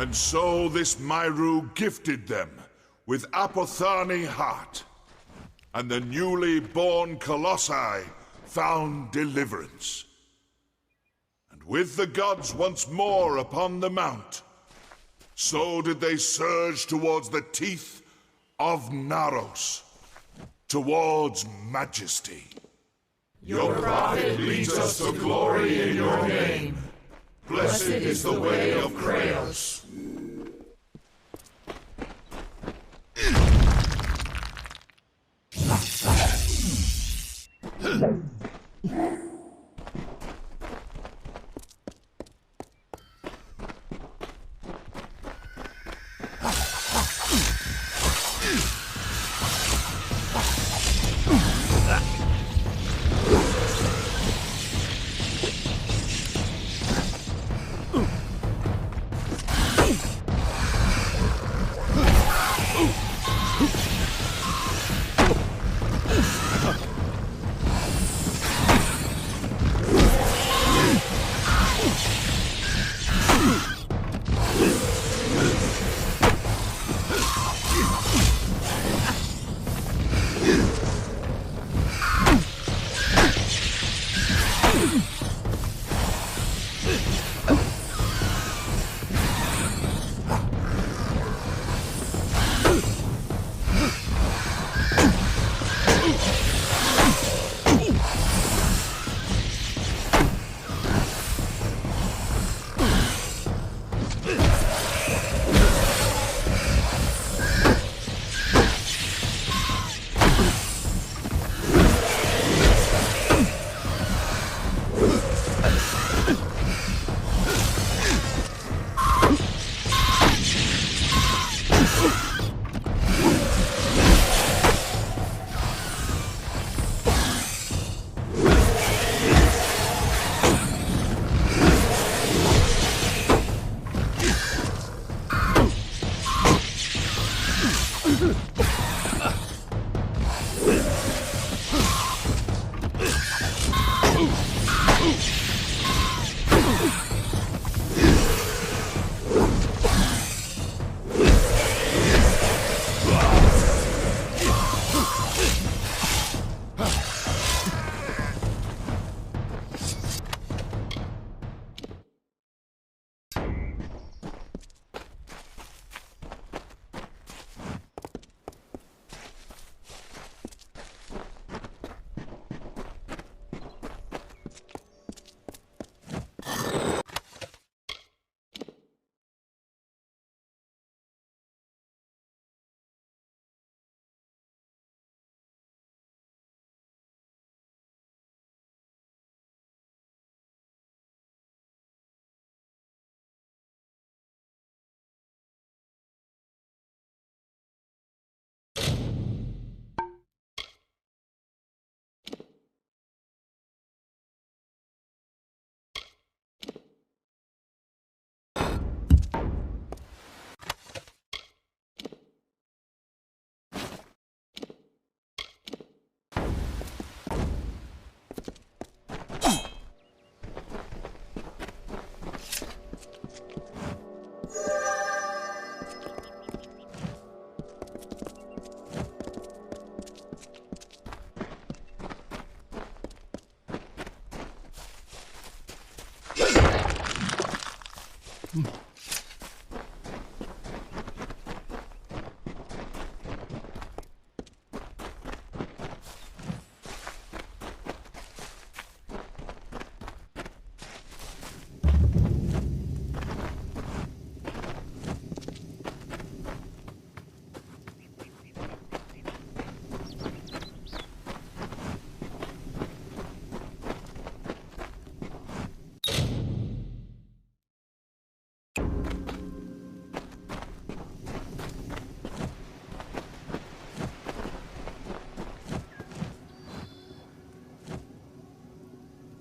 And so this Myru gifted them with Apothani heart, and the newly born Colossi found deliverance. And with the gods once more upon the mount, so did they surge towards the teeth of Naros, towards majesty. Your prophet leads us to glory in your name. Blessed is the way of Kraos.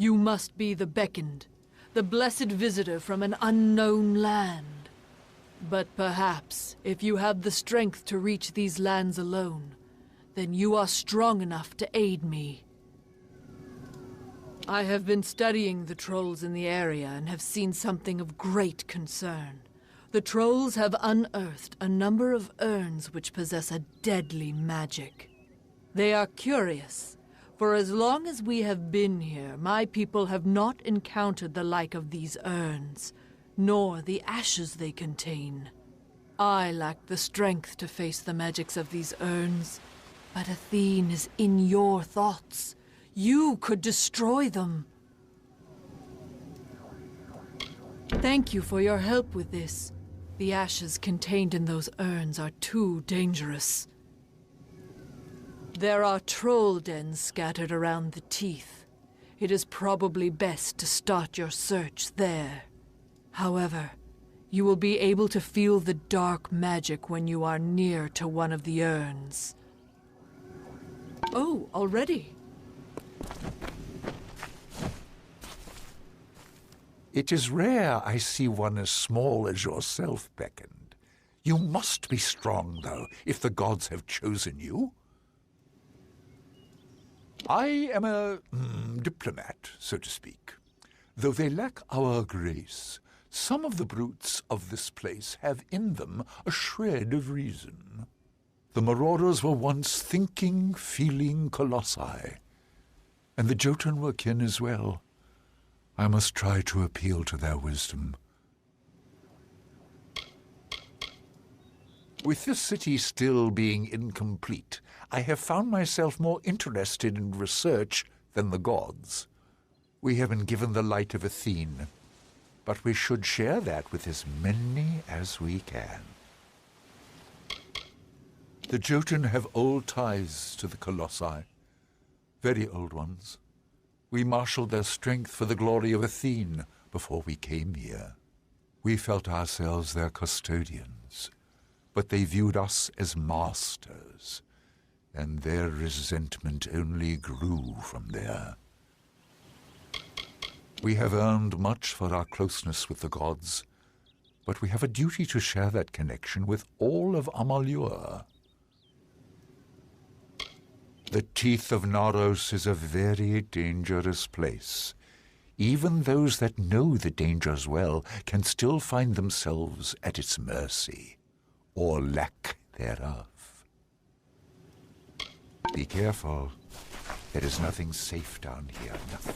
You must be the Beckoned, the blessed visitor from an unknown land. But perhaps, if you have the strength to reach these lands alone, then you are strong enough to aid me. I have been studying the trolls in the area and have seen something of great concern. The trolls have unearthed a number of urns which possess a deadly magic. They are curious, for as long as we have been here, my people have not encountered the like of these urns, nor the ashes they contain. I lack the strength to face the magics of these urns, but Athene is in your thoughts. You could destroy them. Thank you for your help with this. The ashes contained in those urns are too dangerous. There are troll dens scattered around the teeth. It is probably best to start your search there. However, you will be able to feel the dark magic when you are near to one of the urns. Oh, already? It is rare I see one as small as yourself, Beckoned. You must be strong, though, if the gods have chosen you. I am a diplomat, so to speak. Though they lack our grace, some of the brutes of this place have in them a shred of reason. The marauders were once thinking, feeling colossi, and the Jotun were kin as well. I must try to appeal to their wisdom. With this city still being incomplete, I have found myself more interested in research than the gods. We have been given the light of Athene, but we should share that with as many as we can. The Jotun have old ties to the Colossi, very old ones. We marshaled their strength for the glory of Athene before we came here. We felt ourselves their custodians, but they viewed us as masters, and their resentment only grew from there. We have earned much for our closeness with the gods, but we have a duty to share that connection with all of Amalur. The teeth of Naros is a very dangerous place. Even those that know the dangers well can still find themselves at its mercy, or lack thereof. Be careful. There is nothing safe down here, nothing.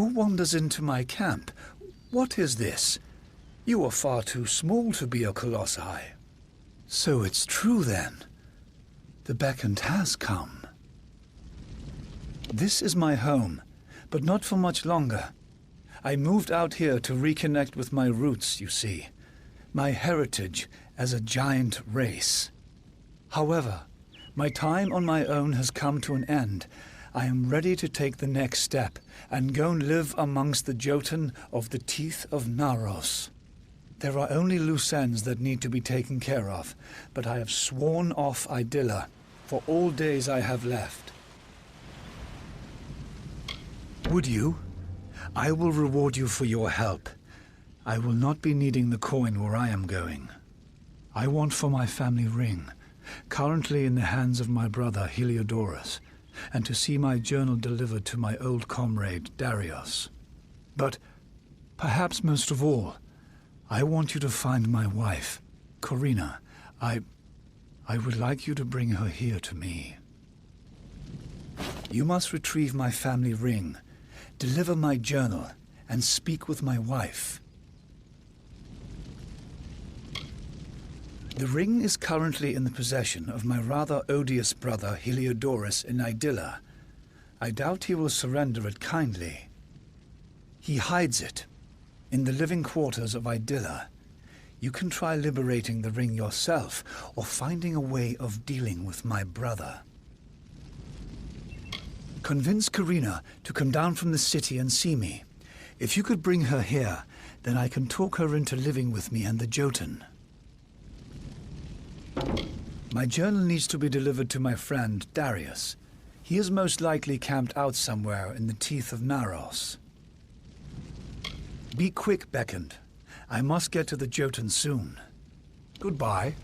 Who wanders into my camp? What is this? You are far too small to be a colossi. So it's true then. The Beckoned has come. This is my home, but not for much longer. I moved out here to reconnect with my roots, you see. My heritage as a giant race. However, my time on my own has come to an end. I am ready to take the next step and go and live amongst the Jotun of the Teeth of Naros. There are only loose ends that need to be taken care of, but I have sworn off Idylla for all days I have left. Would you? I will reward you for your help. I will not be needing the coin where I am going. I want for my family ring, currently in the hands of my brother Heliodorus, and to see my journal delivered to my old comrade Darius. But perhaps most of all, I want you to find my wife, Corina. I would like you to bring her here to me. You must retrieve my family ring, deliver my journal, and speak with my wife. The ring is currently in the possession of my rather odious brother Heliodorus in Idylla. I doubt he will surrender it kindly. He hides it in the living quarters of Idylla. You can try liberating the ring yourself, or finding a way of dealing with my brother. Convince Karina to come down from the city and see me. If you could bring her here, then I can talk her into living with me and the Jotun. My journal needs to be delivered to my friend, Darius. He is most likely camped out somewhere in the teeth of Naros. Be quick, Beckoned. I must get to the Jotun soon. Goodbye.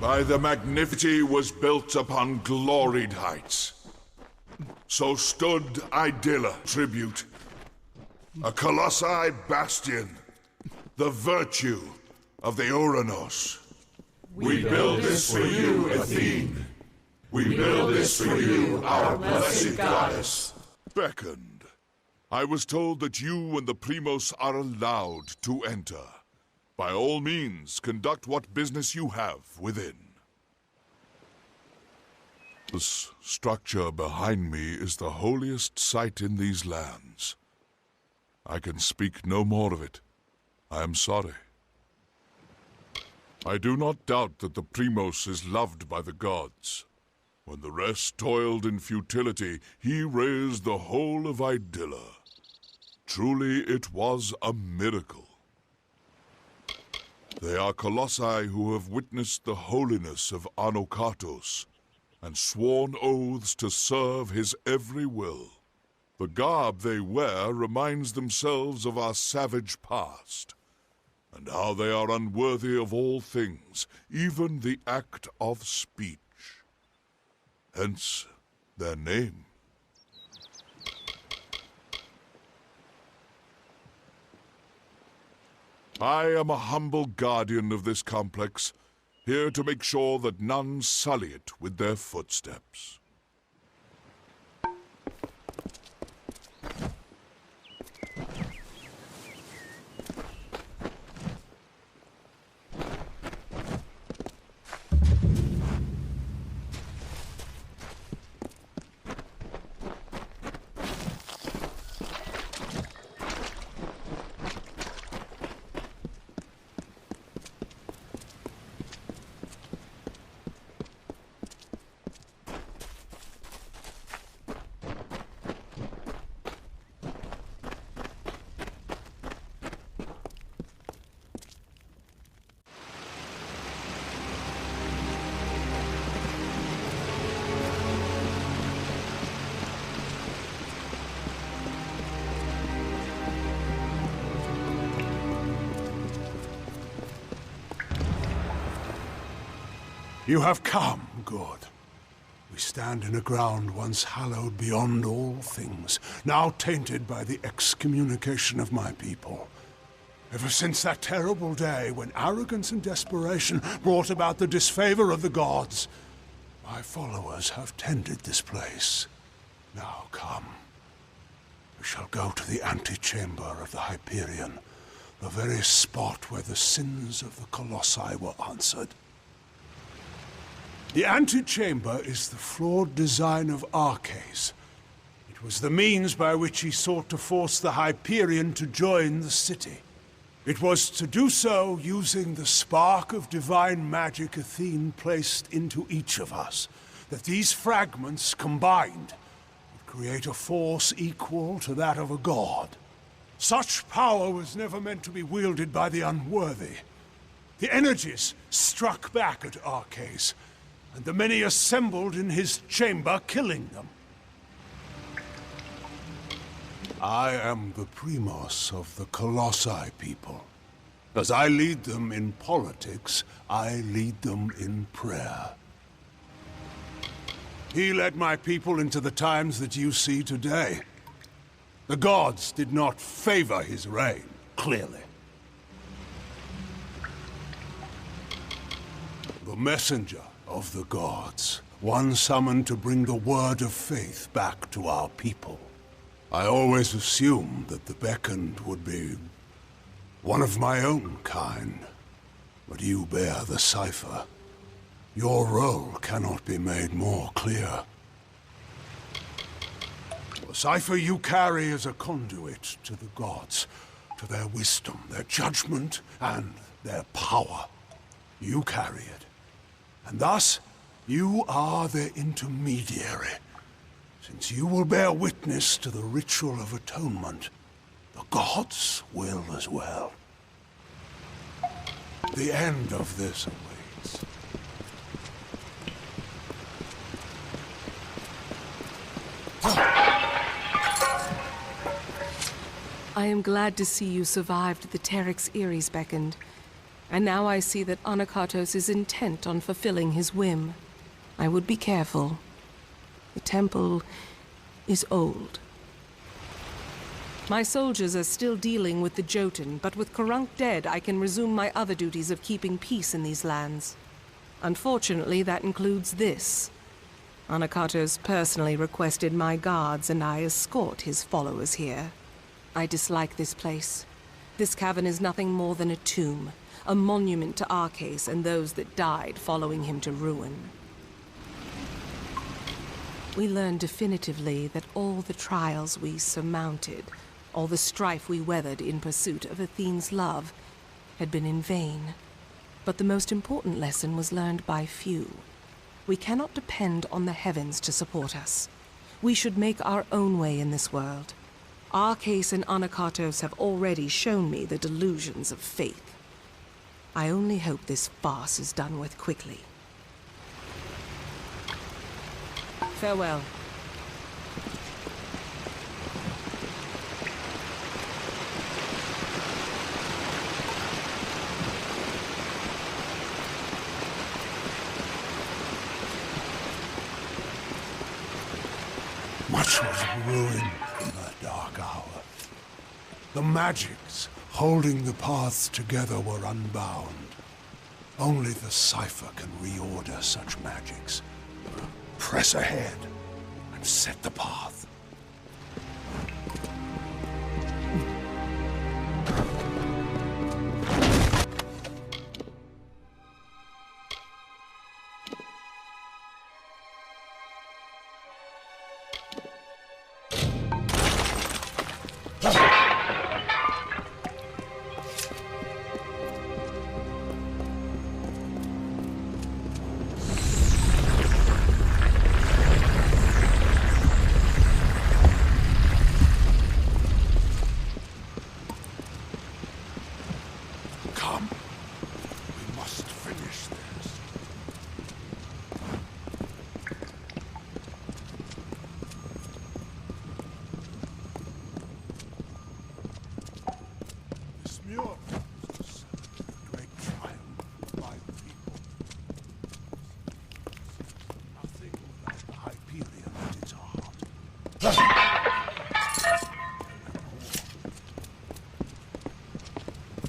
By the magnificity was built upon gloried heights. So stood Idylla, tribute, a colossi bastion, the virtue of the Uranos. We build this for you, Athene. We build this for you, our blessed goddess. Beckoned, I was told that you and the Primos are allowed to enter. By all means, conduct what business you have within. This structure behind me is the holiest site in these lands. I can speak no more of it. I am sorry. I do not doubt that the Primos is loved by the gods. When the rest toiled in futility, he raised the whole of Idylla. Truly, it was a miracle. They are colossi who have witnessed the holiness of Anakatos and sworn oaths to serve his every will. The garb they wear reminds themselves of our savage past, and how they are unworthy of all things, even the act of speech. Hence their name. I am a humble guardian of this complex, here to make sure that none sully it with their footsteps. You have come, good. We stand in a ground once hallowed beyond all things, now tainted by the excommunication of my people. Ever since that terrible day when arrogance and desperation brought about the disfavor of the gods, my followers have tended this place. Now come. We shall go to the antechamber of the Hyperion, the very spot where the sins of the Colossi were answered. The antechamber is the flawed design of Arcais. It was the means by which he sought to force the Hyperion to join the city. It was to do so using the spark of divine magic Athene placed into each of us, that these fragments combined would create a force equal to that of a god. Such power was never meant to be wielded by the unworthy. The energies struck back at Arcais, and the many assembled in his chamber, killing them. I am the Primos of the Colossi people. As I lead them in politics, I lead them in prayer. He led my people into the times that you see today. The gods did not favor his reign, clearly. The messenger of the gods, one summoned to bring the word of faith back to our people. I always assumed that the Beckoned would be one of my own kind, but you bear the cipher. Your role cannot be made more clear. The cipher you carry is a conduit to the gods, to their wisdom, their judgment, and their power. You carry it. And thus, you are their intermediary, since you will bear witness to the Ritual of Atonement. The gods will as well. The end of this awaits. I am glad to see you survived the Teryx Eries, Beckoned. And now I see that Anakatos is intent on fulfilling his whim. I would be careful. The temple is old. My soldiers are still dealing with the Jotun, but with Karunk dead, I can resume my other duties of keeping peace in these lands. Unfortunately, that includes this. Anakatos personally requested my guards, and I escort his followers here. I dislike this place. This cavern is nothing more than a tomb. A monument to Arcais and those that died following him to ruin. We learned definitively that all the trials we surmounted, all the strife we weathered in pursuit of Athene's love, had been in vain. But the most important lesson was learned by few. We cannot depend on the heavens to support us. We should make our own way in this world. Arcais and Anakatos have already shown me the delusions of faith. I only hope this farce is done with quickly. Farewell. Much was ruined in that dark hour. The magics holding the paths together were unbound. Only the cipher can reorder such magics. Press ahead and set the path.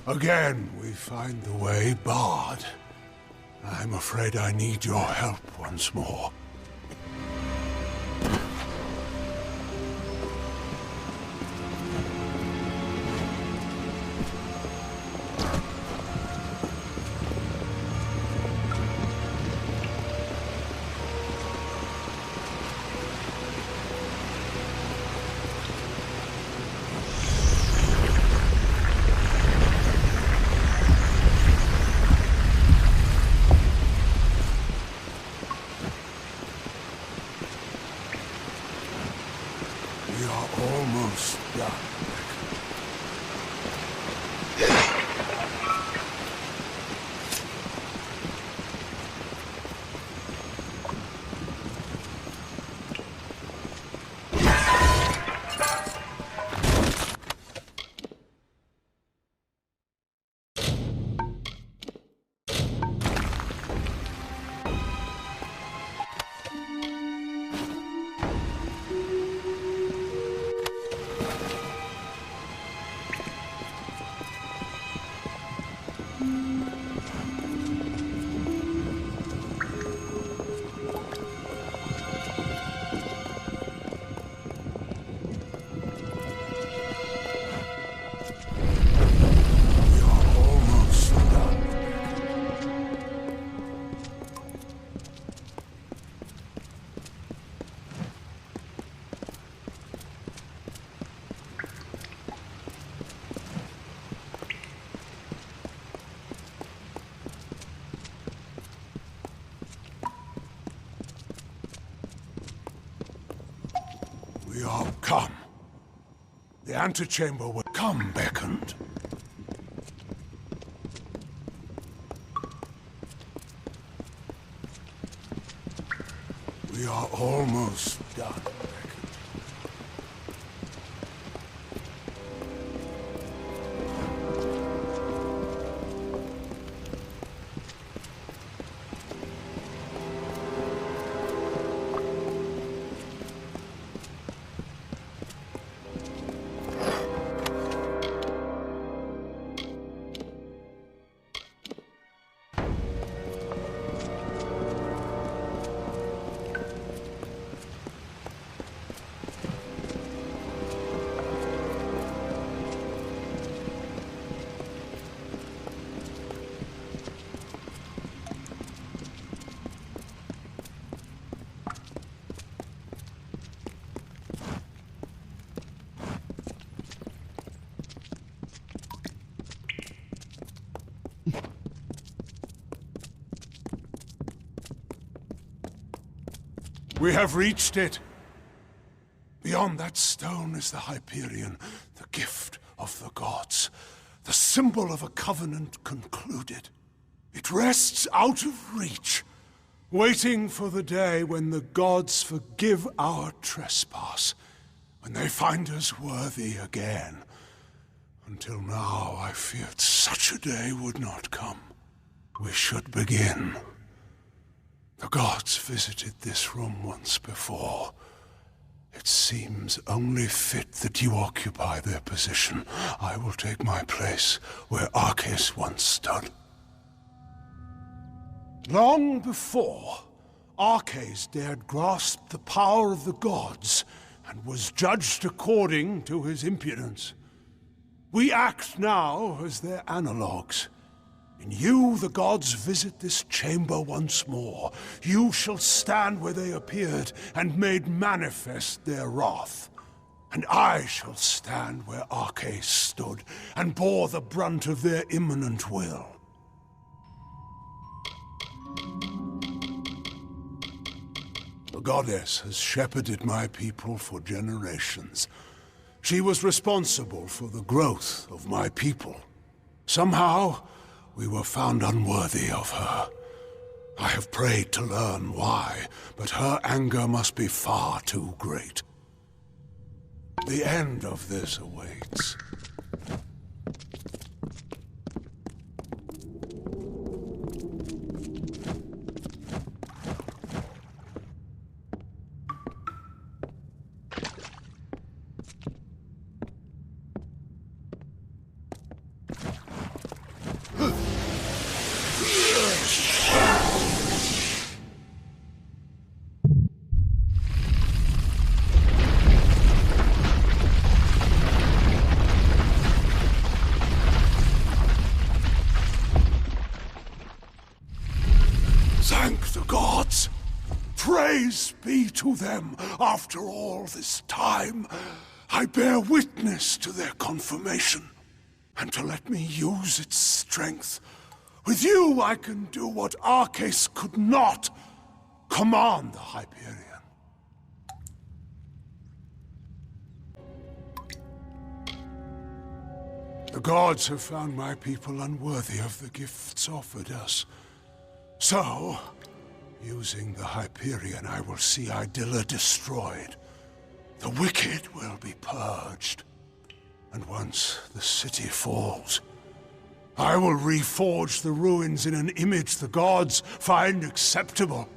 Again, we find the way barred. I'm afraid I need your help once more. We are almost done. We are come. The antechamber will come, Beckoned. We are almost done. We have reached it. Beyond that stone is the Hyperion, the gift of the gods. the symbol of a covenant concluded. It rests out of reach, waiting for the day when the gods forgive our trespass, when they find us worthy again. Until now, I feared such a day would not come. We should begin. The gods visited this room once before. It seems only fit that you occupy their position. I will take my place where Arceus once stood. Long before, Arceus dared grasp the power of the gods and was judged according to his impudence. We act now as their analogues. In you, the gods visit this chamber once more. You shall stand where they appeared and made manifest their wrath. And I shall stand where Arceus stood and bore the brunt of their imminent will. The goddess has shepherded my people for generations. She was responsible for the growth of my people. Somehow, we were found unworthy of her. I have prayed to learn why, but her anger must be far too great. The end of this awaits. Thank the gods! Praise be to them after all this time. I bear witness to their confirmation, and to let me use its strength. With you I can do what Arceus could not. Command the Hyperion. The gods have found my people unworthy of the gifts offered us. So, using the Hyperion, I will see Idylla destroyed. The wicked will be purged. And once the city falls, I will reforge the ruins in an image the gods find acceptable.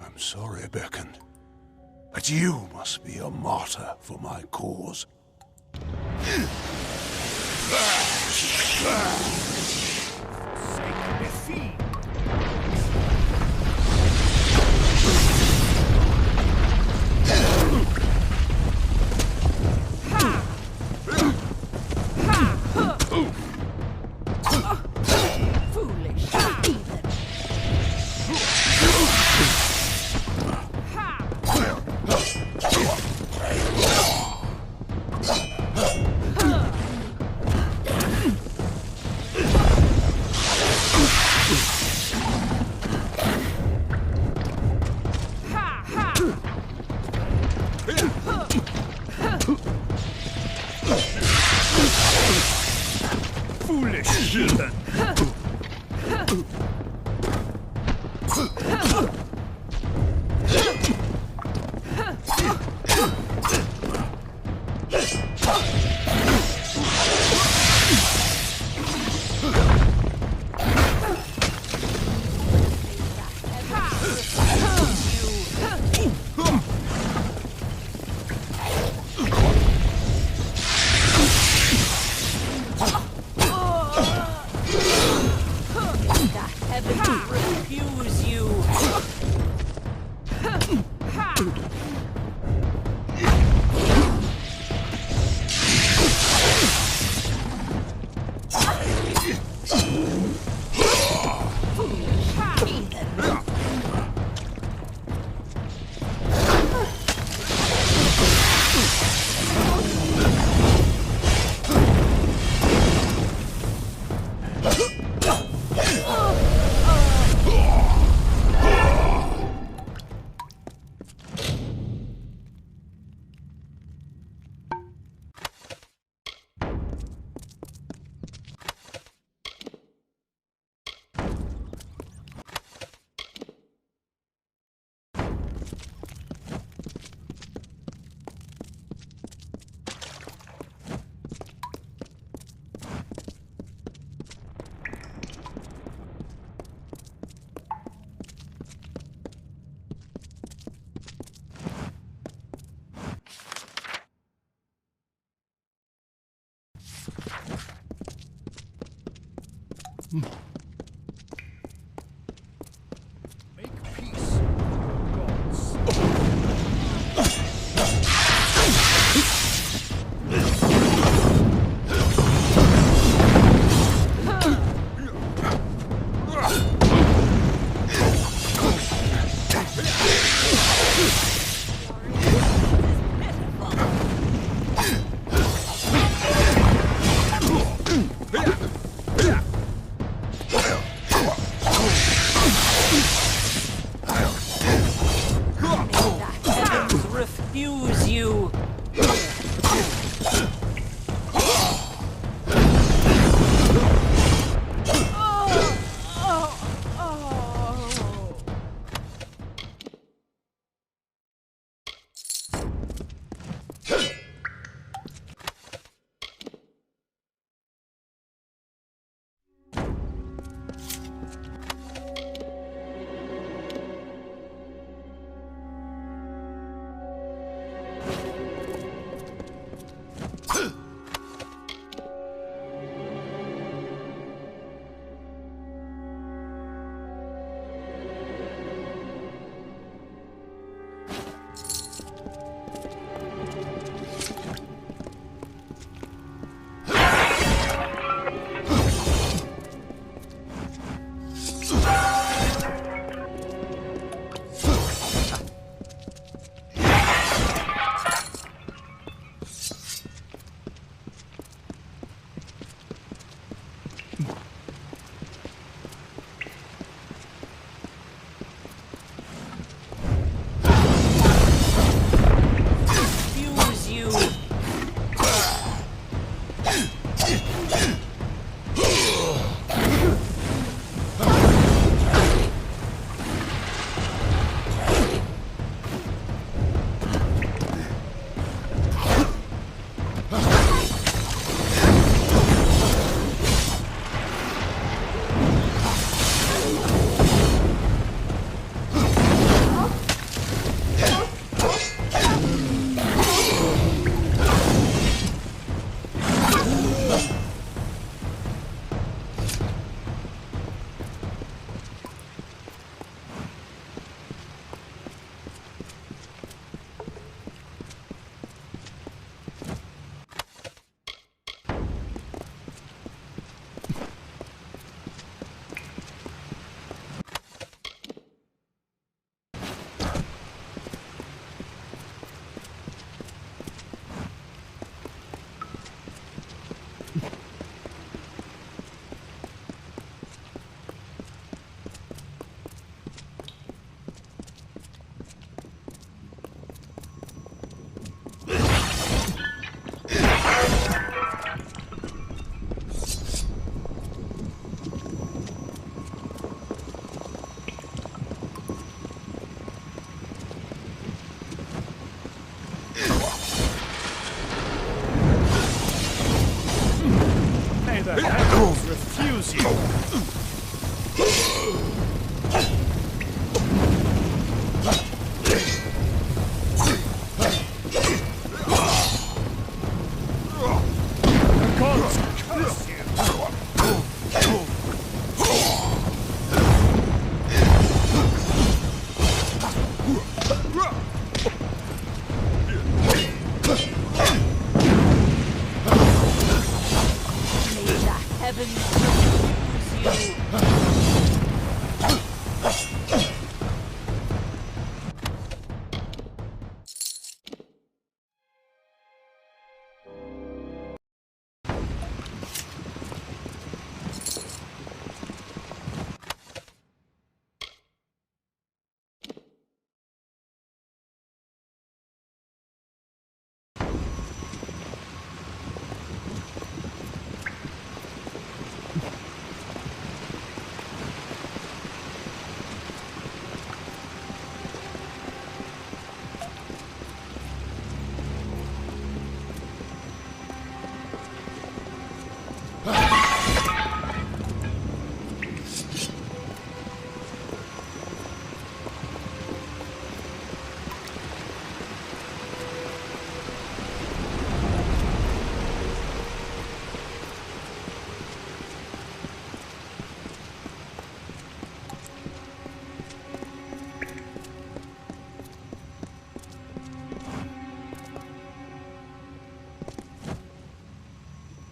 I'm sorry, Beckoned, but you must be a martyr for my cause. Make peace, gods. Refuse you. Refuse you. Heavens refuse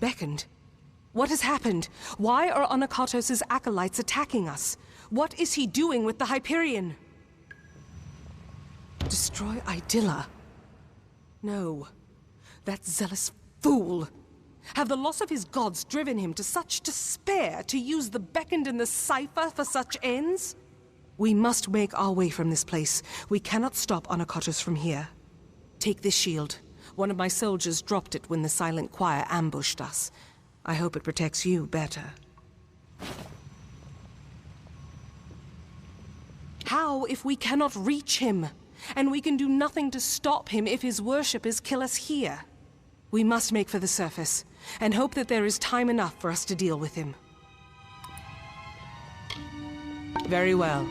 Beckoned? What has happened? Why are Anakatos' acolytes attacking us? What is he doing with the Hyperion? Destroy Idylla? No. That zealous fool! Have the loss of his gods driven him to such despair to use the Beckoned and the Cipher for such ends? We must make our way from this place. We cannot stop Anakatos from here. Take this shield. One of my soldiers dropped it when the Silent Choir ambushed us. I hope it protects you better. How if we cannot reach him? And we can do nothing to stop him if his worshippers kill us here. We must make for the surface, and hope that there is time enough for us to deal with him. Very well.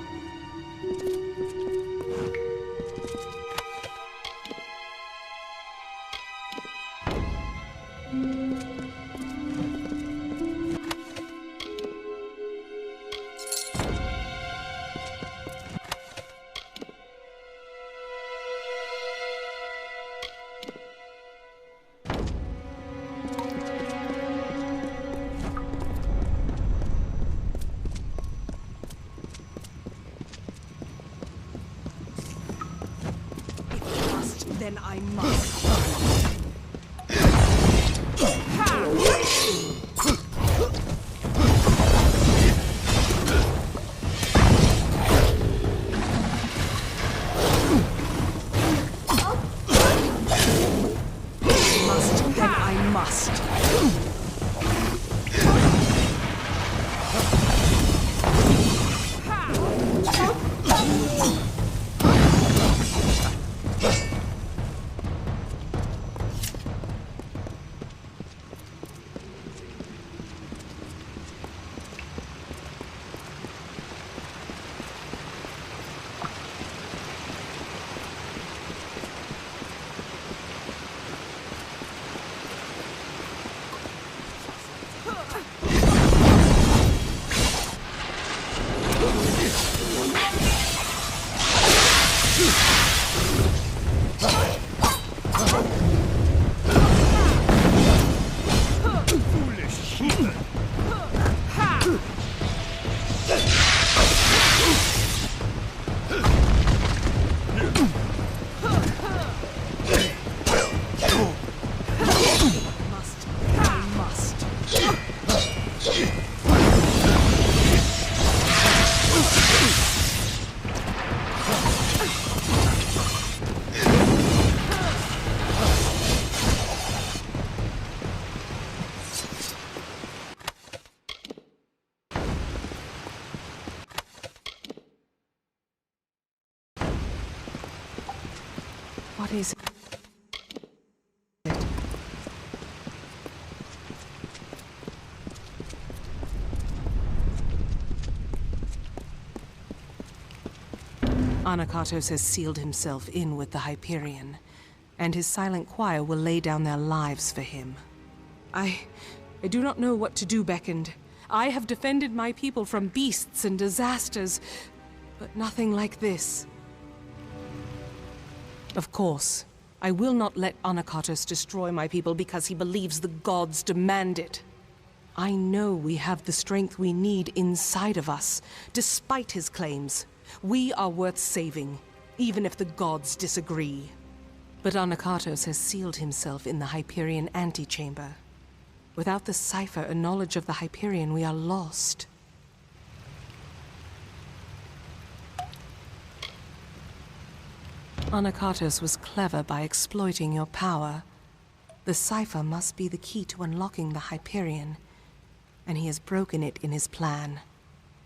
Then I must. What is it? Anakatos has sealed himself in with the Hyperion, and his Silent Choir will lay down their lives for him. I do not know what to do, Beckoned. I have defended my people from beasts and disasters, but nothing like this. Of course, I will not let Anakatos destroy my people because he believes the gods demand it. I know we have the strength we need inside of us, despite his claims. We are worth saving, even if the gods disagree. But Anakatos has sealed himself in the Hyperion antechamber. Without the cipher and knowledge of the Hyperion, we are lost. Anakatos was clever by exploiting your power. The cipher must be the key to unlocking the Hyperion, and he has broken it in his plan.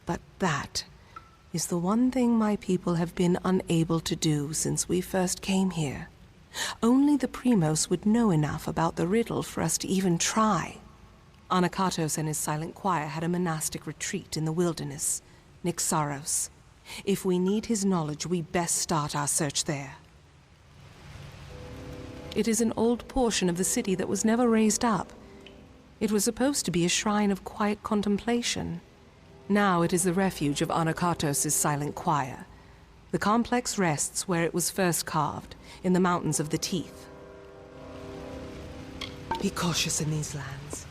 But that is the one thing my people have been unable to do since we first came here. Only the Primos would know enough about the riddle for us to even try. Anakatos and his Silent Choir had a monastic retreat in the wilderness, Naros. If we need his knowledge, we best start our search there. It is an old portion of the city that was never raised up. It was supposed to be a shrine of quiet contemplation. Now it is the refuge of Anakatos' Silent Choir. The complex rests where it was first carved, in the Mountains of the Teeth. Be cautious in these lands.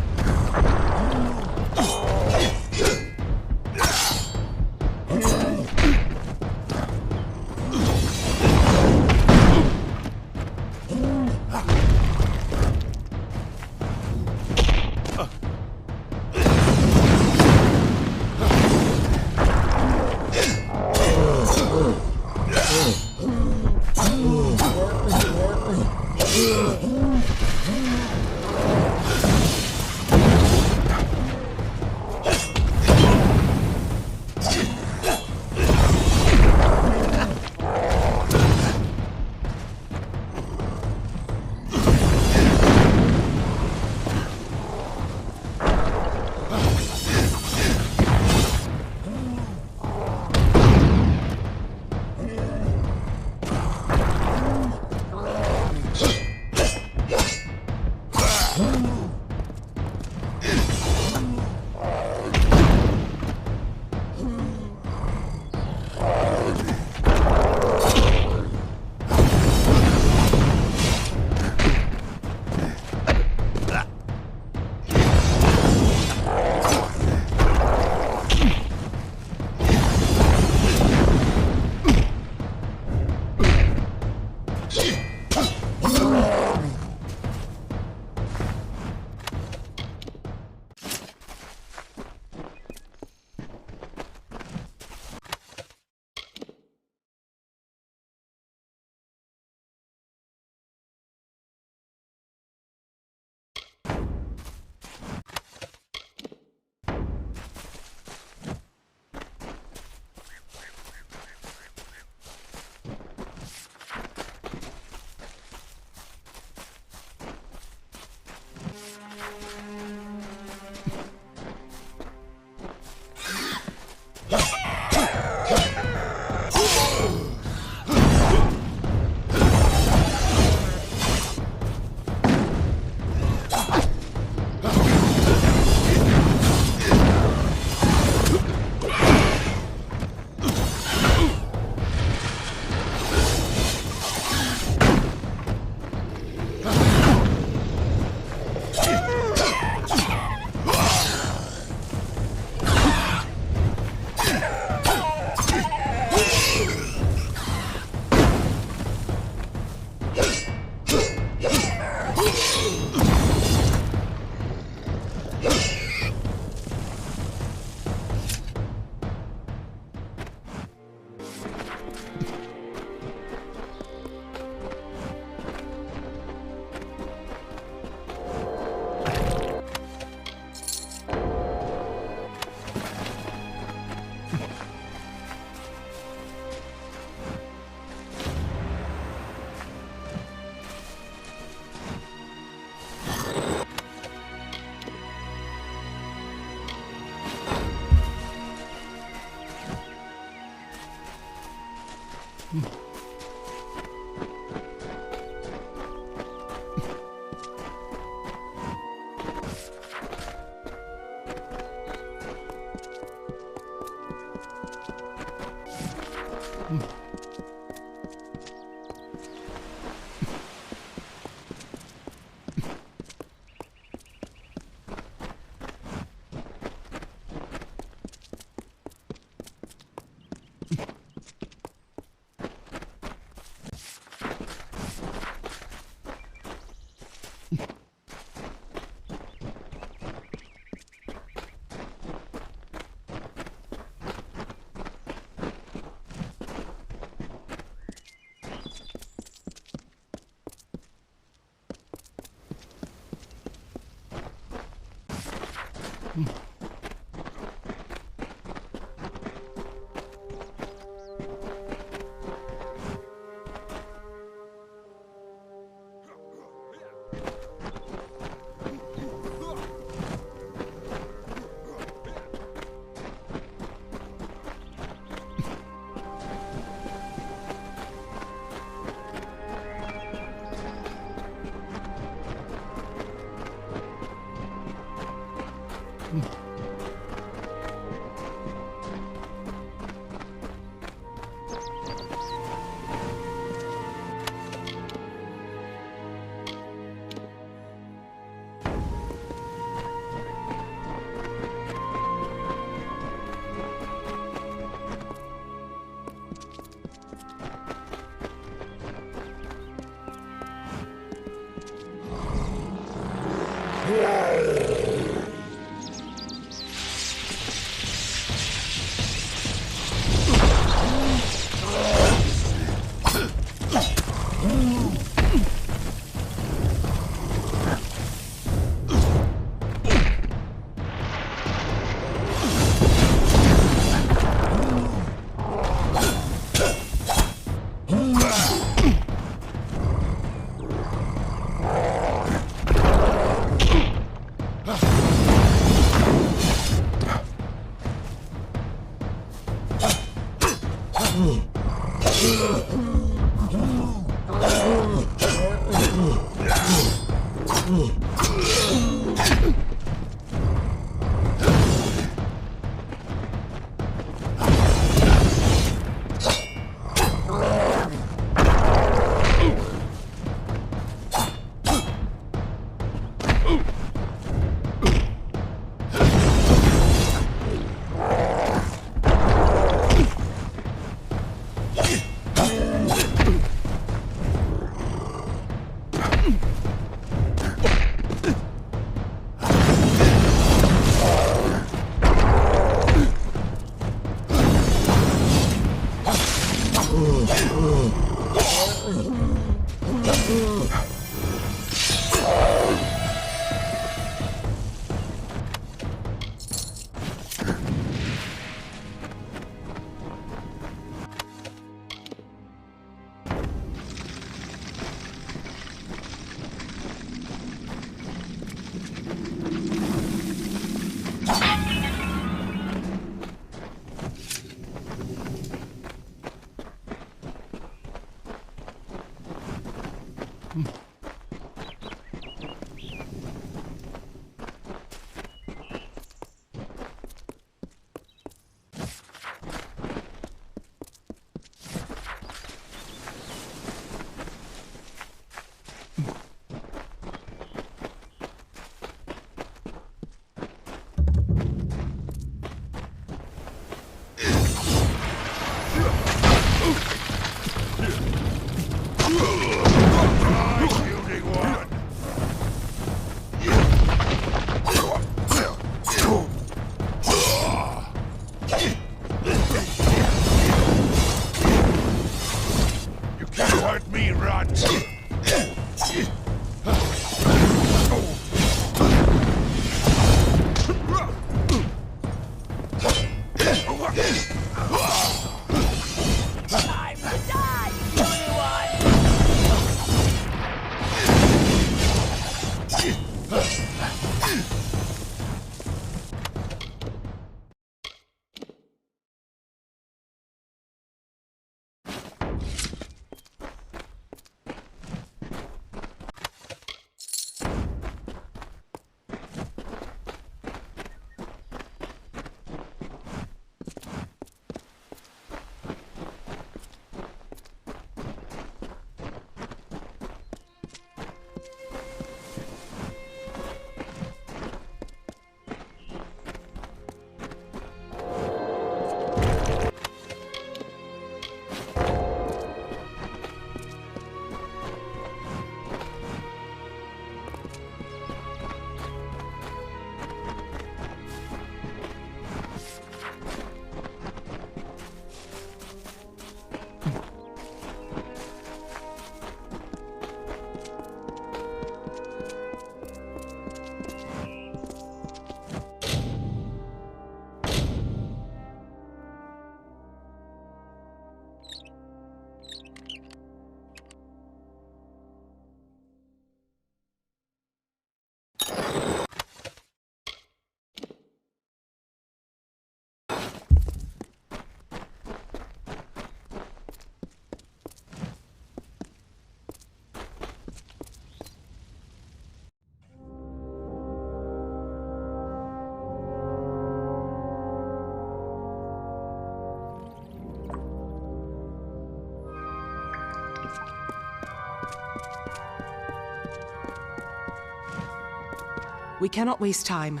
We cannot waste time.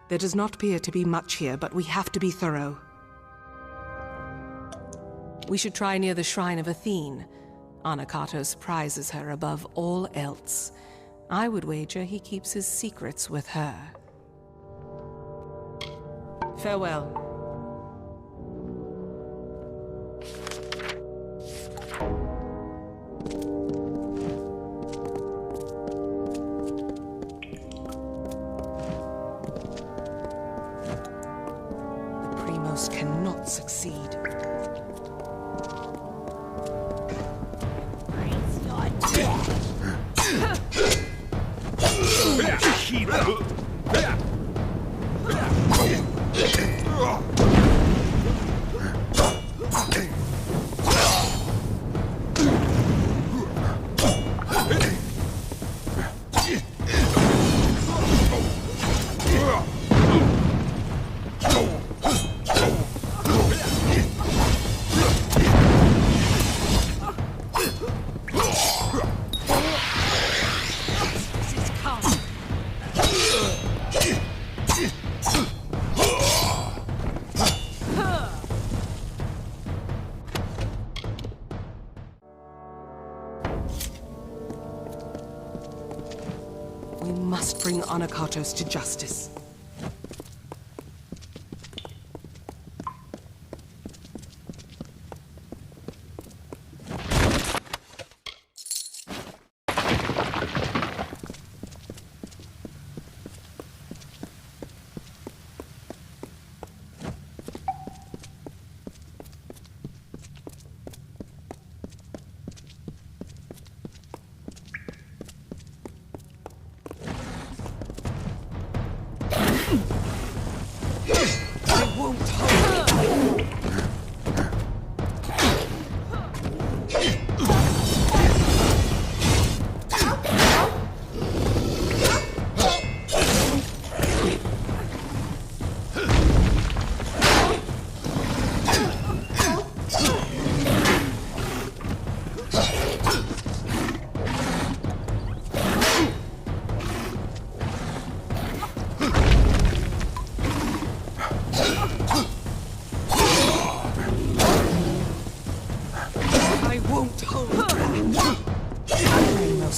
There does not appear to be much here, but we have to be thorough. We should try near the Shrine of Athene. Anakatos prizes her above all else. I would wager he keeps his secrets with her. Farewell. The Primos cannot succeed. We must bring Anakatos to justice.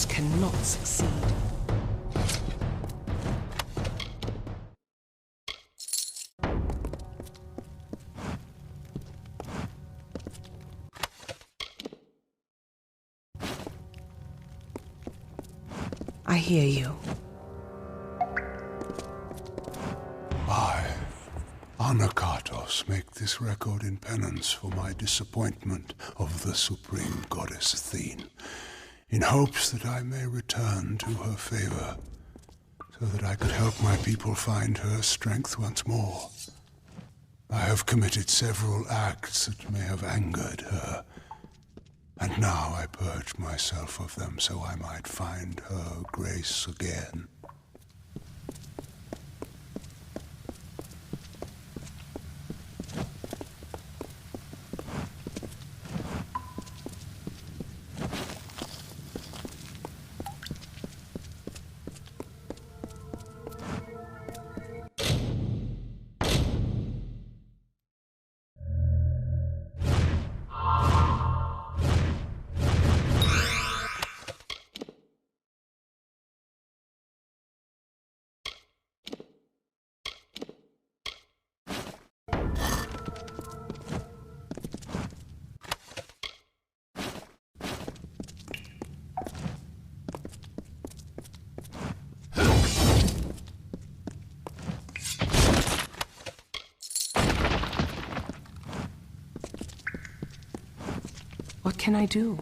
Cannot succeed. I hear you. I, Anakatos, make this record in penance for my disappointment of the supreme goddess Athene, in hopes that I may return to her favor, so that I could help my people find her strength once more. I have committed several acts that may have angered her, and now I purge myself of them so I might find her grace again. What can I do?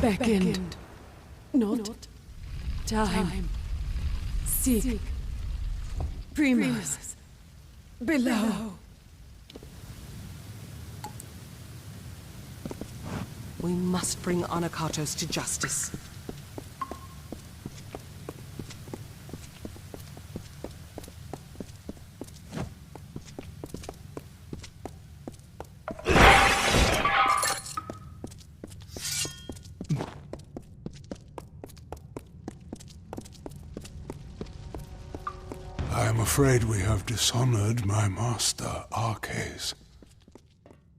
Beckoned, not time. Seek Primus below. We must bring Anakatos to justice. I am afraid we have dishonored my master, Arcades.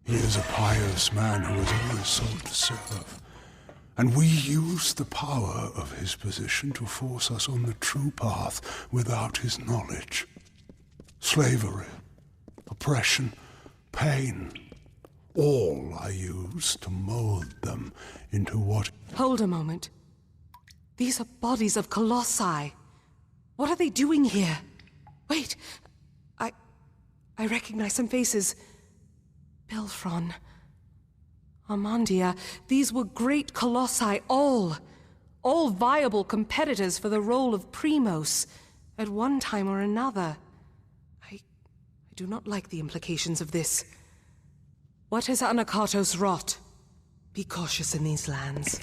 He is a pious man who has always sought to serve, and we used the power of his position to force us on the true path without his knowledge. Slavery, oppression, pain, all I used to mold them into what... Hold a moment. These are bodies of colossi. What are they doing here? Wait, I recognize some faces. Belfron, Amandia, these were great colossi, all viable competitors for the role of Primos, at one time or another. I do not like the implications of this. What has Anakatos wrought? Be cautious in these lands.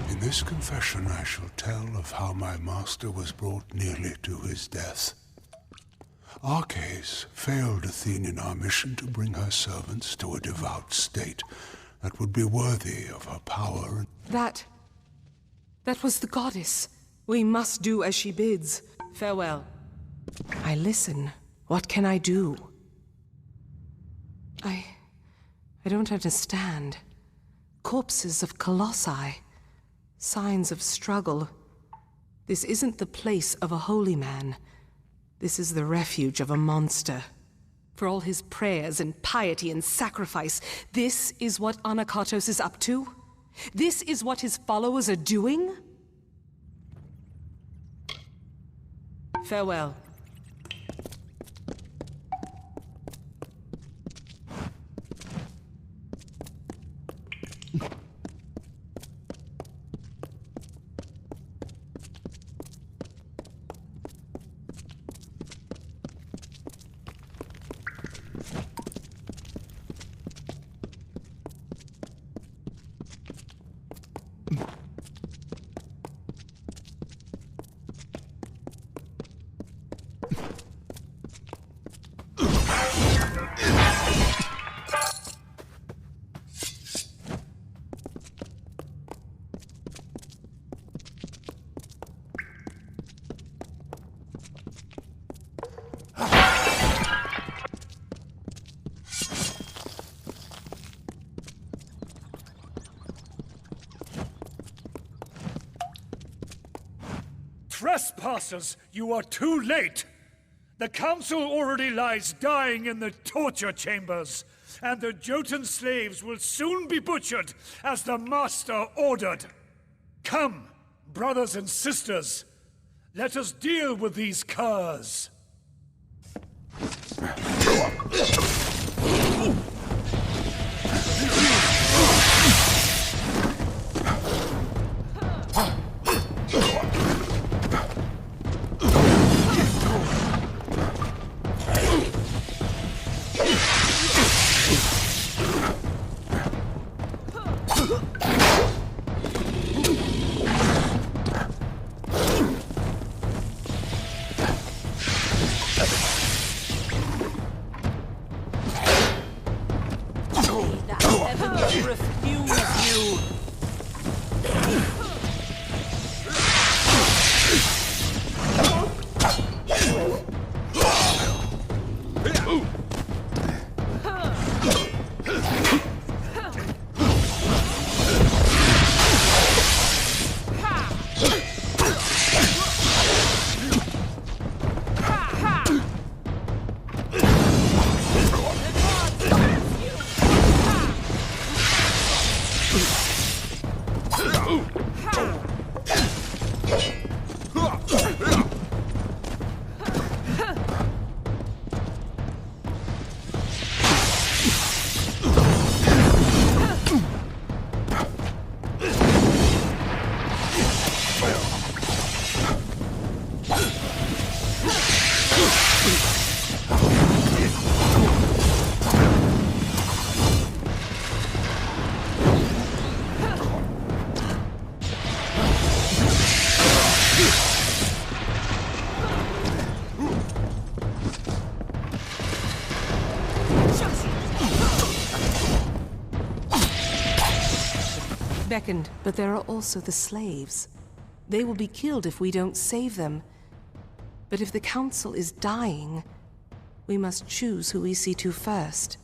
In this confession I shall tell of how my master was brought nearly to his death. Arcades failed Athene in our mission to bring her servants to a devout state that would be worthy of her power. That was the goddess. We must do as she bids. Farewell. I listen. What can I do? I don't understand. Corpses of colossi. Signs of struggle. This isn't the place of a holy man. This is the refuge of a monster. For all his prayers and piety and sacrifice, this is what Anakatos is up to? This is what his followers are doing? Farewell. Trespassers, you are too late! The council already lies dying in the torture chambers, and the Jotun slaves will soon be butchered as the master ordered. Come, brothers and sisters, let us deal with these curs. That heaven will refuse you. Beckoned, but there are also the slaves. They will be killed if we don't save them. But if the Council is dying, we must choose who we see to first.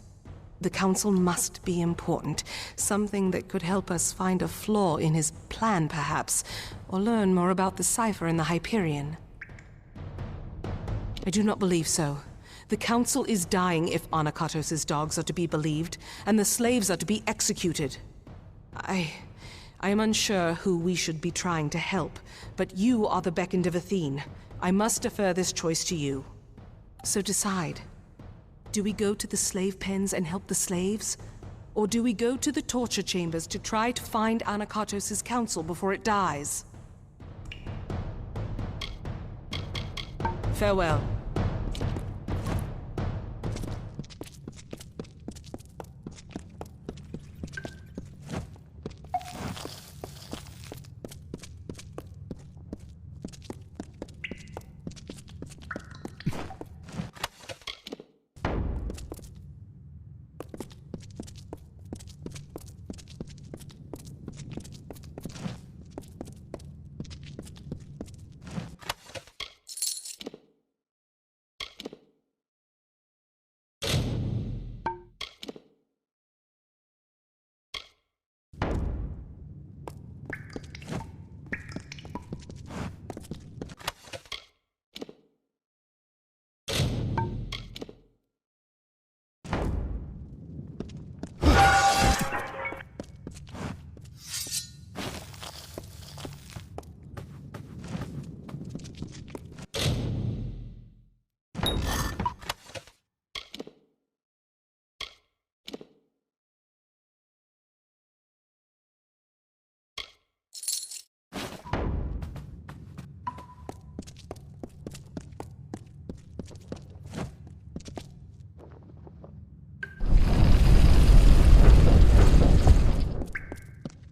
The Council must be important. Something that could help us find a flaw in his plan, perhaps, or learn more about the cipher in the Hyperion. I do not believe so. The Council is dying if Anakatos' dogs are to be believed, and the slaves are to be executed. I am unsure who we should be trying to help, but you are the Beckoned of Athene. I must defer this choice to you. So decide. Do we go to the slave pens and help the slaves? Or do we go to the torture chambers to try to find Anakatos' council before it dies? Farewell.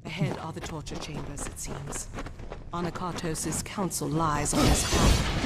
Ahead are the torture chambers, it seems. Anakatos' council lies on this path.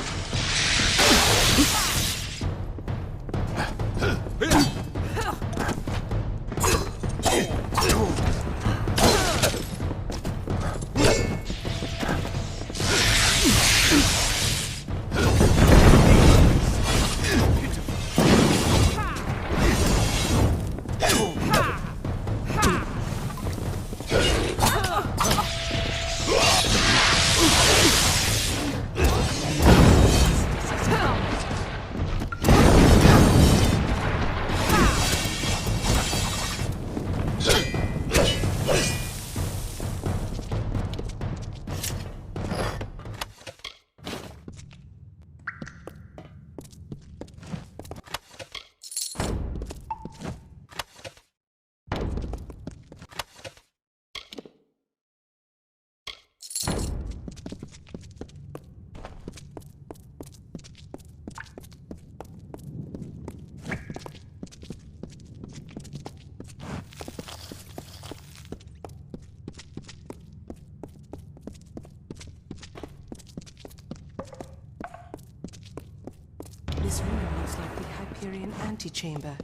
This room looks like the Hyperion antechamber.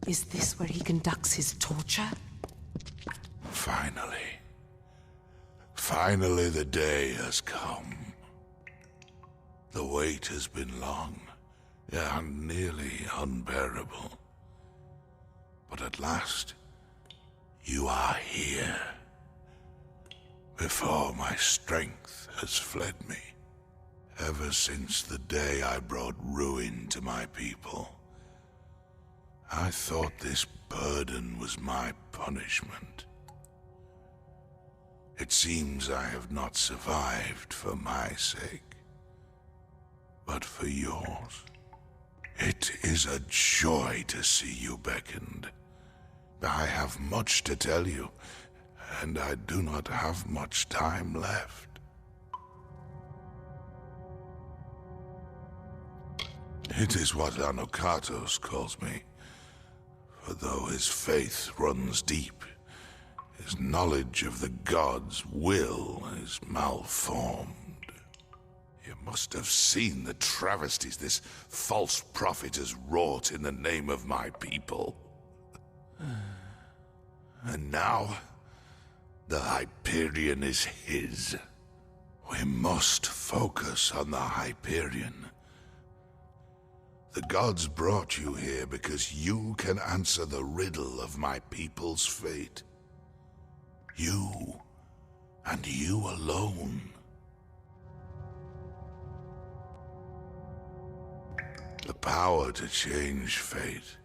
Is this where he conducts his torture? Finally. Finally the day has come. The wait has been long, and nearly unbearable. But at last, you are here. Before my strength has fled me. Ever since the day I brought ruin to my people, I thought this burden was my punishment. It seems I have not survived for my sake, but for yours. It is a joy to see you, Beckoned. I have much to tell you, and I do not have much time left. It is what Anakatos calls me, for though his faith runs deep, his knowledge of the gods' will is malformed. You must have seen the travesties this false prophet has wrought in the name of my people. And now, the Hyperion is his. We must focus on the Hyperion. The gods brought you here because you can answer the riddle of my people's fate. You, and you alone. The power to change fate.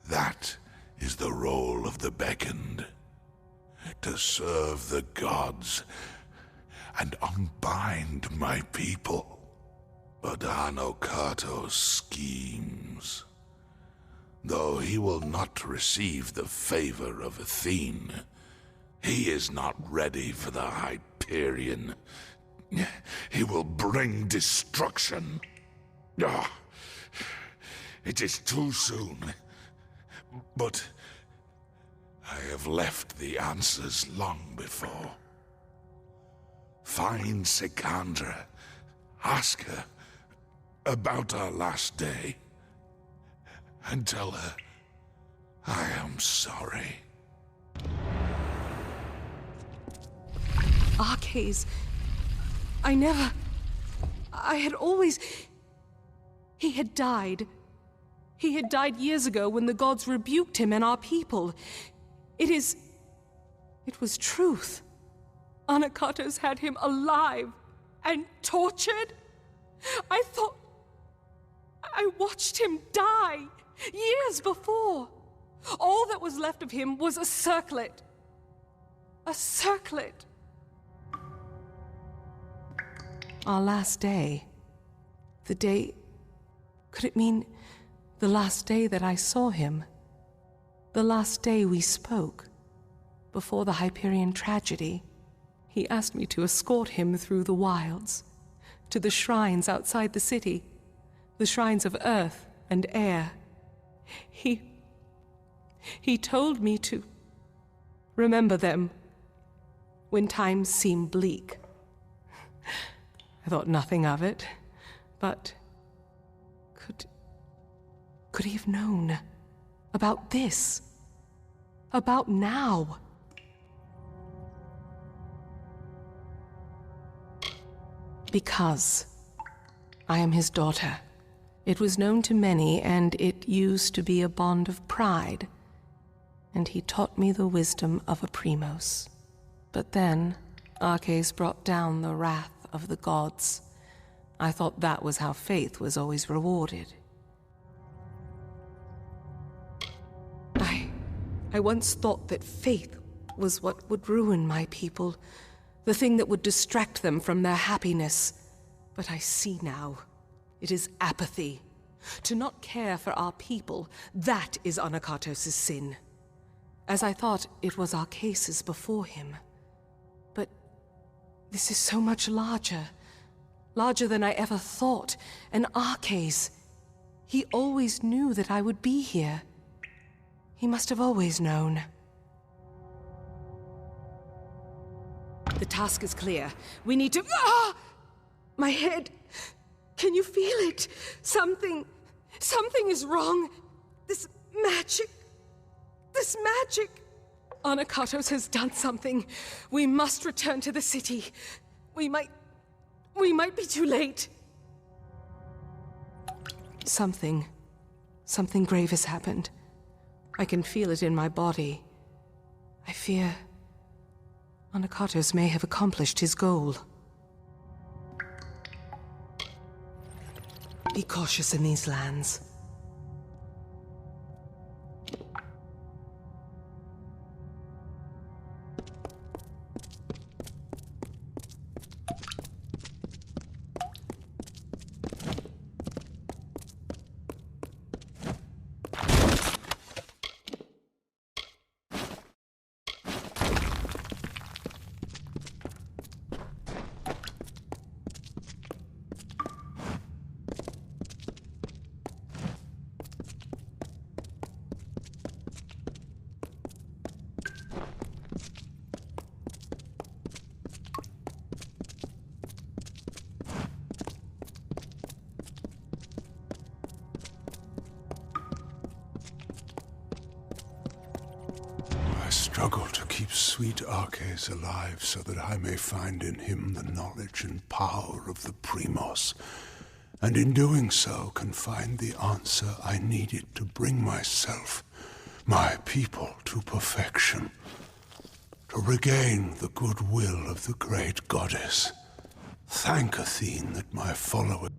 That is the role of the Beckoned. To serve the gods and unbind my people. But Anakatos schemes. Though he will not receive the favor of Athene, he is not ready for the Hyperion. He will bring destruction. Ah, it is too soon. But I have left the answers long before. Find Sikandra. Ask her about our last day. And tell her I am sorry. Arcades. I had always... He had died. He had died years ago when the gods rebuked him and our people. It was truth. Anakatos had him alive and tortured. I thought... I watched him die years before. All that was left of him was a circlet. A circlet. Our last day. The day... Could it mean the last day that I saw him? The last day we spoke? Before the Hyperion tragedy? He asked me to escort him through the wilds, to the shrines outside the city, the shrines of earth and air. He told me to remember them when times seem bleak. I thought nothing of it, but could he have known about this? About now? Because I am his daughter. It was known to many, and it used to be a bond of pride. And he taught me the wisdom of a primos. But then, Arcades brought down the wrath of the gods. I thought that was how faith was always rewarded. I once thought that faith was what would ruin my people, the thing that would distract them from their happiness. But I see now, it is apathy. To not care for our people, that is Anakatos' sin. As I thought, it was our cases before him. But this is so much larger. Larger than I ever thought. And Arcades, he always knew that I would be here. He must have always known. The task is clear. We need to... Ah! My head! Can you feel it? Something is wrong. This magic. Anakatos has done something. We must return to the city. We might be too late. Something grave has happened. I can feel it in my body. I fear Anakatos may have accomplished his goal. Be cautious in these lands. Struggle to keep sweet Arches alive so that I may find in him the knowledge and power of the Primos, and in doing so can find the answer I needed to bring myself, my people, to perfection, to regain the goodwill of the great goddess. Thank Athene that my followers...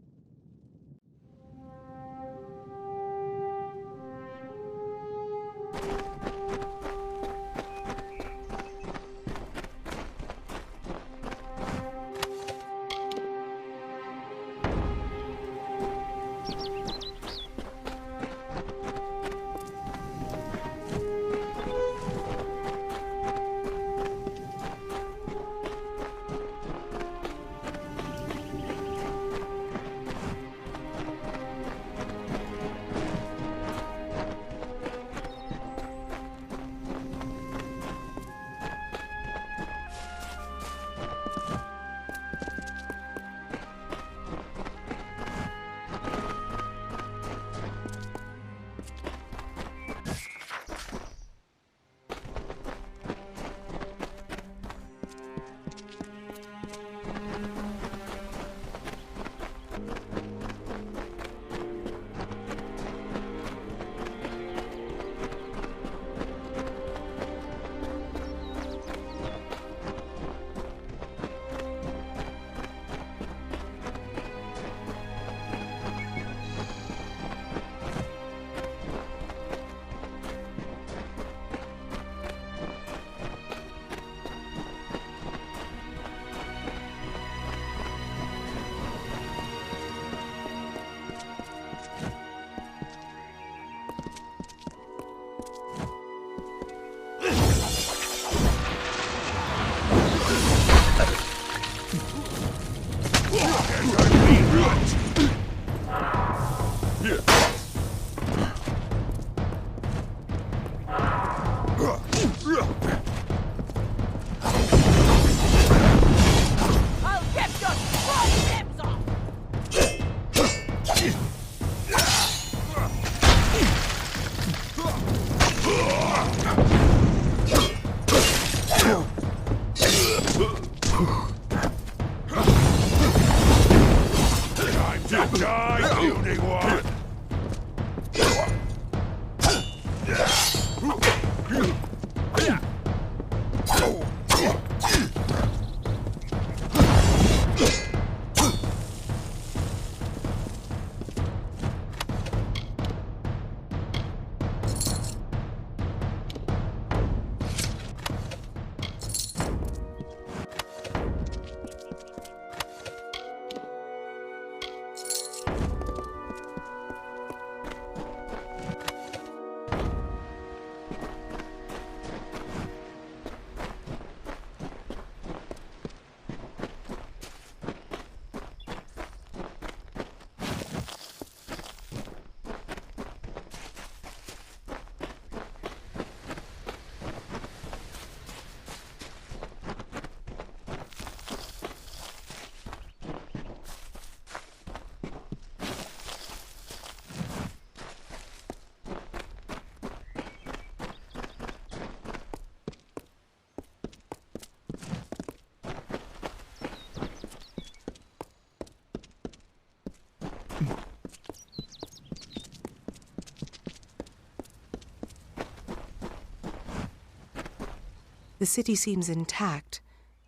The city seems intact,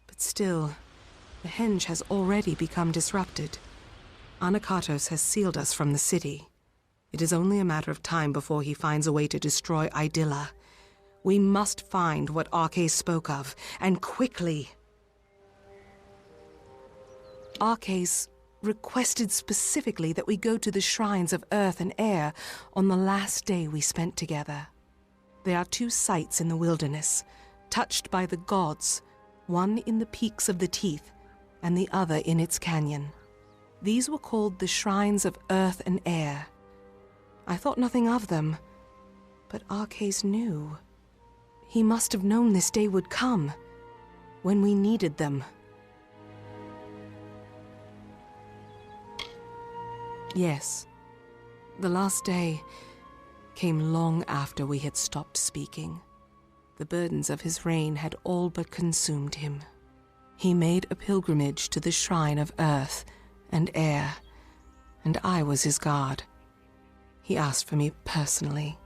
but still, the henge has already become disrupted. Anakatos has sealed us from the city. It is only a matter of time before he finds a way to destroy Idylla. We must find what Arcais spoke of, and quickly. Arcais requested specifically that we go to the shrines of earth and air on the last day we spent together. There are 2 sites in the wilderness, touched by the gods, one in the peaks of the Teeth, and the other in its canyon. These were called the Shrines of Earth and Air. I thought nothing of them, but Arcais knew. He must have known this day would come, when we needed them. Yes, the last day came long after we had stopped speaking. The burdens of his reign had all but consumed him. He made a pilgrimage to the shrine of earth and air, and I was his guard. He asked for me personally.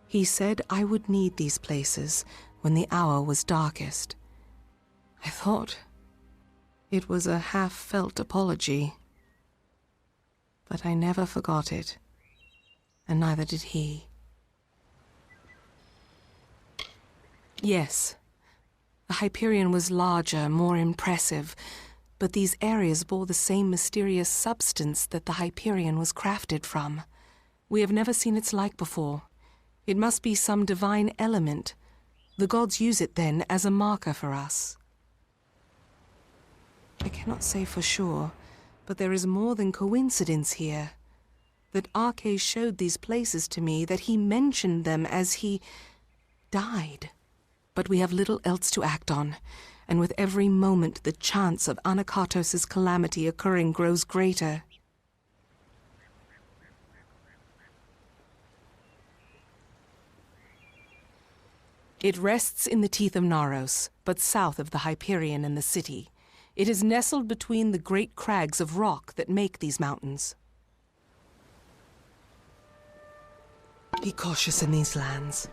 He said I would need these places when the hour was darkest. I thought it was a half-felt apology, but I never forgot it, and neither did he. Yes, the Hyperion was larger, more impressive, but these areas bore the same mysterious substance that the Hyperion was crafted from. We have never seen its like before. It must be some divine element. The gods use it then as a marker for us. I cannot say for sure, but there is more than coincidence here. That Arcais showed these places to me, that he mentioned them as he died. But we have little else to act on, and with every moment the chance of Anakatos' calamity occurring grows greater. It rests in the teeth of Naros, but south of the Hyperion and the city. It is nestled between the great crags of rock that make these mountains. Be cautious in these lands.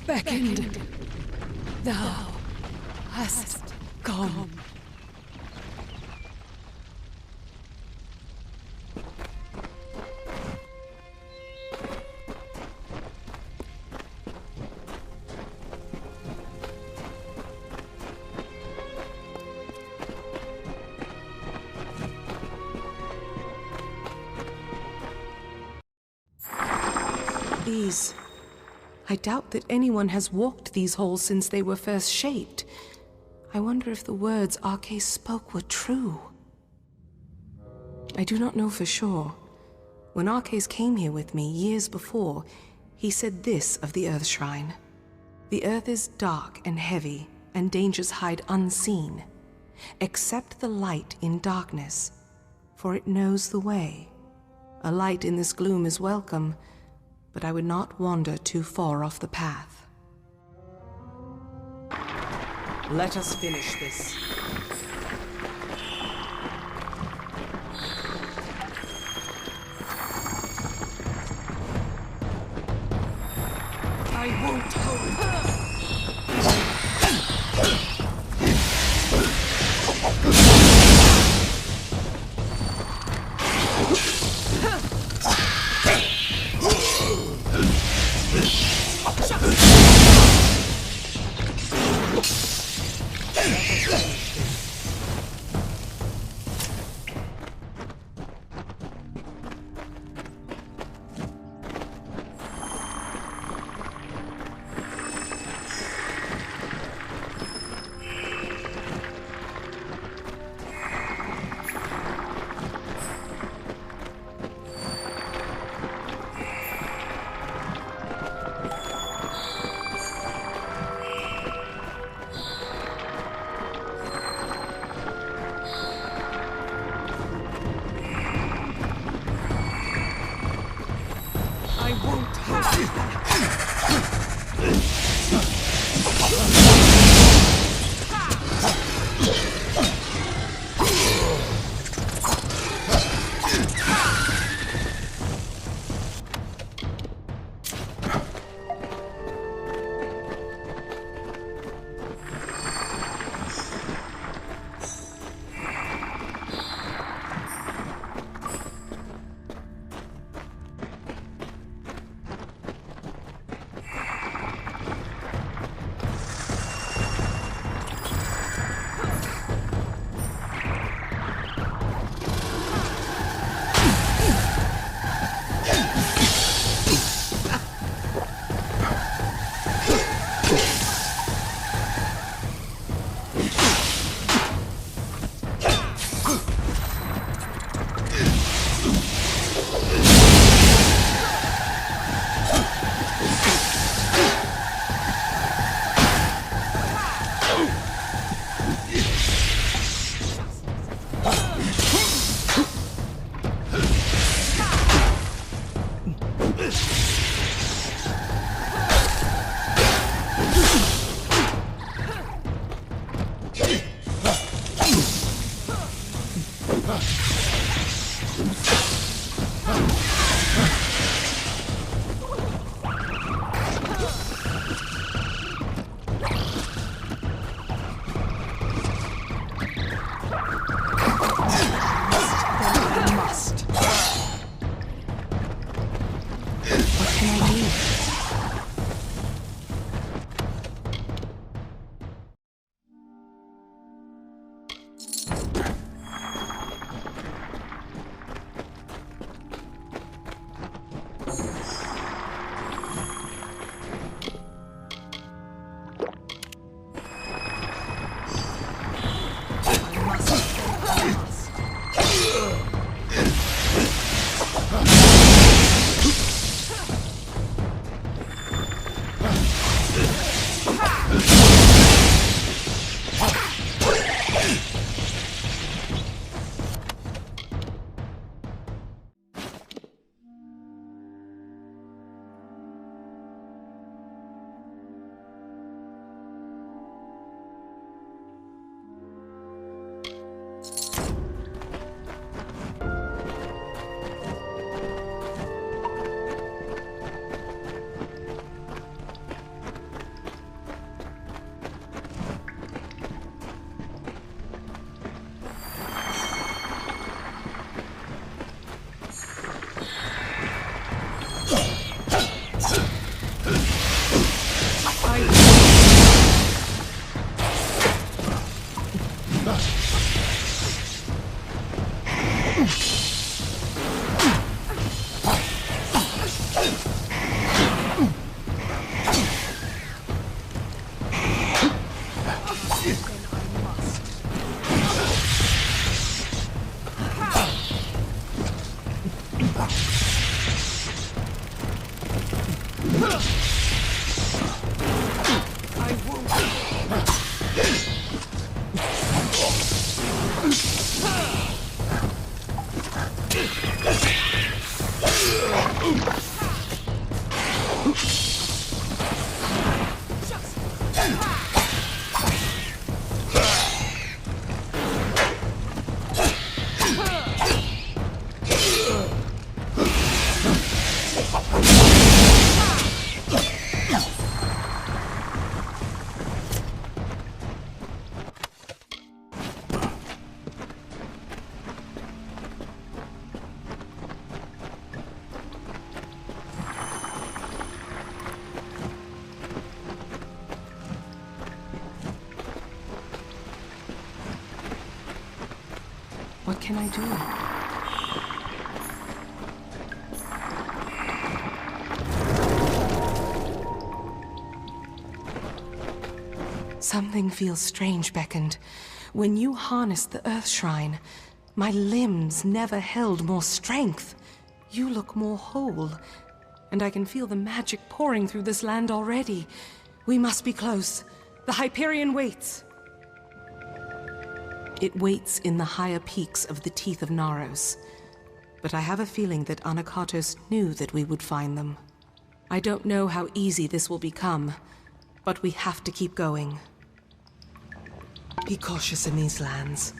Beckoned. Thou hast come. I doubt that anyone has walked these halls since they were first shaped. I wonder if the words Arcais spoke were true. I do not know for sure. When Arcais came here with me years before, he said this of the Earth Shrine. The earth is dark and heavy, and dangers hide unseen. Accept the light in darkness, for it knows the way. A light in this gloom is welcome, but I would not wander too far off the path. Let us finish this. I won't hope. What can I do? Something feels strange, Beckoned. When you harnessed the Earth Shrine, my limbs never held more strength. You look more whole, and I can feel the magic pouring through this land already. We must be close. The Hyperion waits. It waits in the higher peaks of the teeth of Naros. But I have a feeling that Anakatos knew that we would find them. I don't know how easy this will become, but we have to keep going. Be cautious in these lands.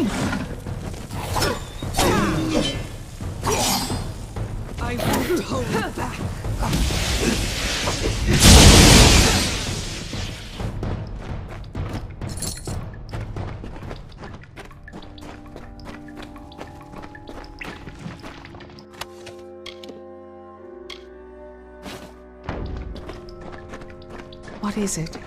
I won't hold back. What is it?